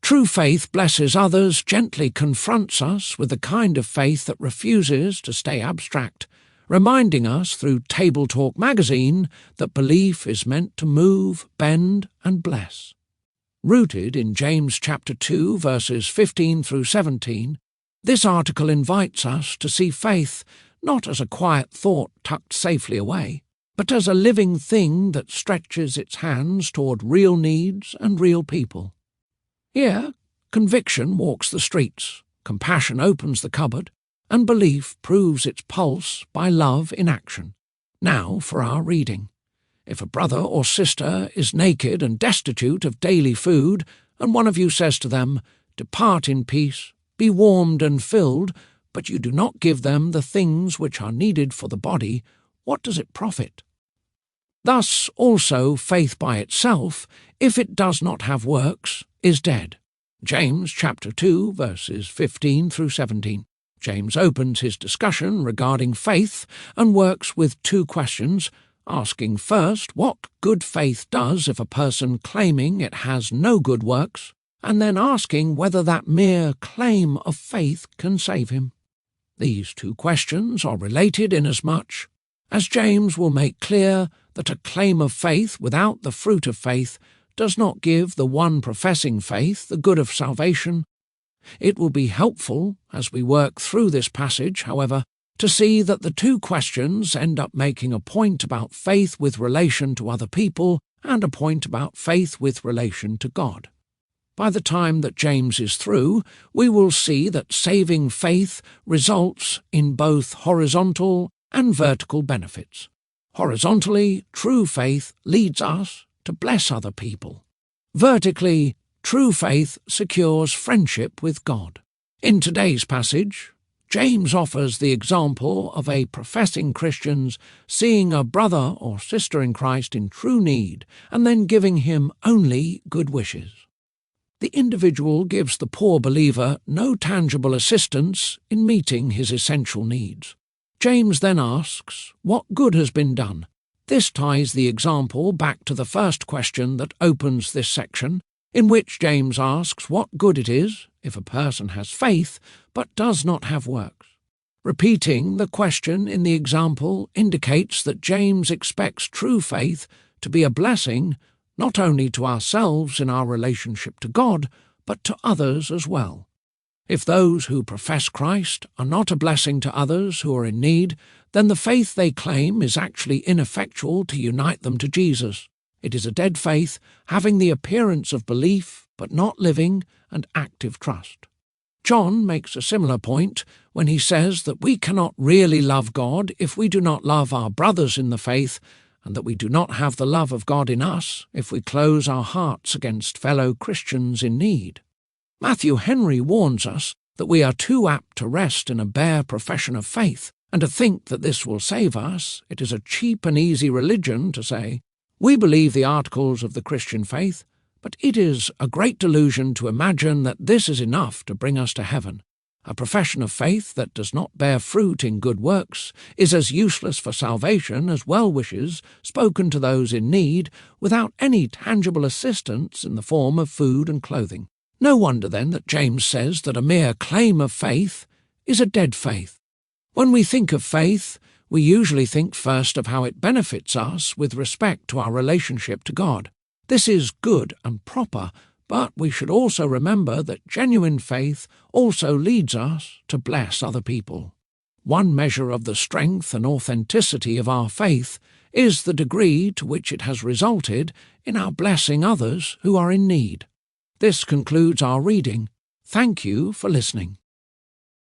True faith blesses others, gently confronts us with the kind of faith that refuses to stay abstract, reminding us through TableTalk Magazine that belief is meant to move, bend, and bless. Rooted in James chapter 2, verses 15 through 17, this article invites us to see faith not as a quiet thought tucked safely away, but as a living thing that stretches its hands toward real needs and real people. Here, conviction walks the streets, compassion opens the cupboard, and belief proves its pulse by love in action. Now for our reading. If a brother or sister is naked and destitute of daily food, and one of you says to them, "Depart in peace, be warmed and filled," but you do not give them the things which are needed for the body, what does it profit? Thus also faith by itself, if it does not have works, is dead. James chapter 2, verses 15 through 17. James opens his discussion regarding faith and works with two questions, asking first what good faith does if a person claiming it has no good works, and then asking whether that mere claim of faith can save him. These two questions are related inasmuch as James will make clear that a claim of faith without the fruit of faith does not give the one professing faith the good of salvation. It will be helpful, as we work through this passage, however, to see that the two questions end up making a point about faith with relation to other people and a point about faith with relation to God. By the time that James is through, we will see that saving faith results in both horizontal and vertical benefits. Horizontally, true faith leads us to bless other people. Vertically, true faith secures friendship with God. In today's passage, James offers the example of a professing Christian's seeing a brother or sister in Christ in true need and then giving him only good wishes. The individual gives the poor believer no tangible assistance in meeting his essential needs. James then asks, what good has been done? This ties the example back to the first question that opens this section, in which James asks what good it is if a person has faith but does not have works. Repeating the question in the example indicates that James expects true faith to be a blessing not only to ourselves in our relationship to God, but to others as well. If those who profess Christ are not a blessing to others who are in need, then the faith they claim is actually ineffectual to unite them to Jesus. It is a dead faith, having the appearance of belief, but not living and active trust. John makes a similar point when he says that we cannot really love God if we do not love our brothers in the faith, and that we do not have the love of God in us if we close our hearts against fellow Christians in need. Matthew Henry warns us that we are too apt to rest in a bare profession of faith, and to think that this will save us. It is a cheap and easy religion to say, we believe the articles of the Christian faith, but it is a great delusion to imagine that this is enough to bring us to heaven. A profession of faith that does not bear fruit in good works is as useless for salvation as well wishes spoken to those in need without any tangible assistance in the form of food and clothing. No wonder, then, that James says that a mere claim of faith is a dead faith. When we think of faith, we usually think first of how it benefits us with respect to our relationship to God. This is good and proper, but we should also remember that genuine faith also leads us to bless other people. One measure of the strength and authenticity of our faith is the degree to which it has resulted in our blessing others who are in need. This concludes our reading. Thank you for listening.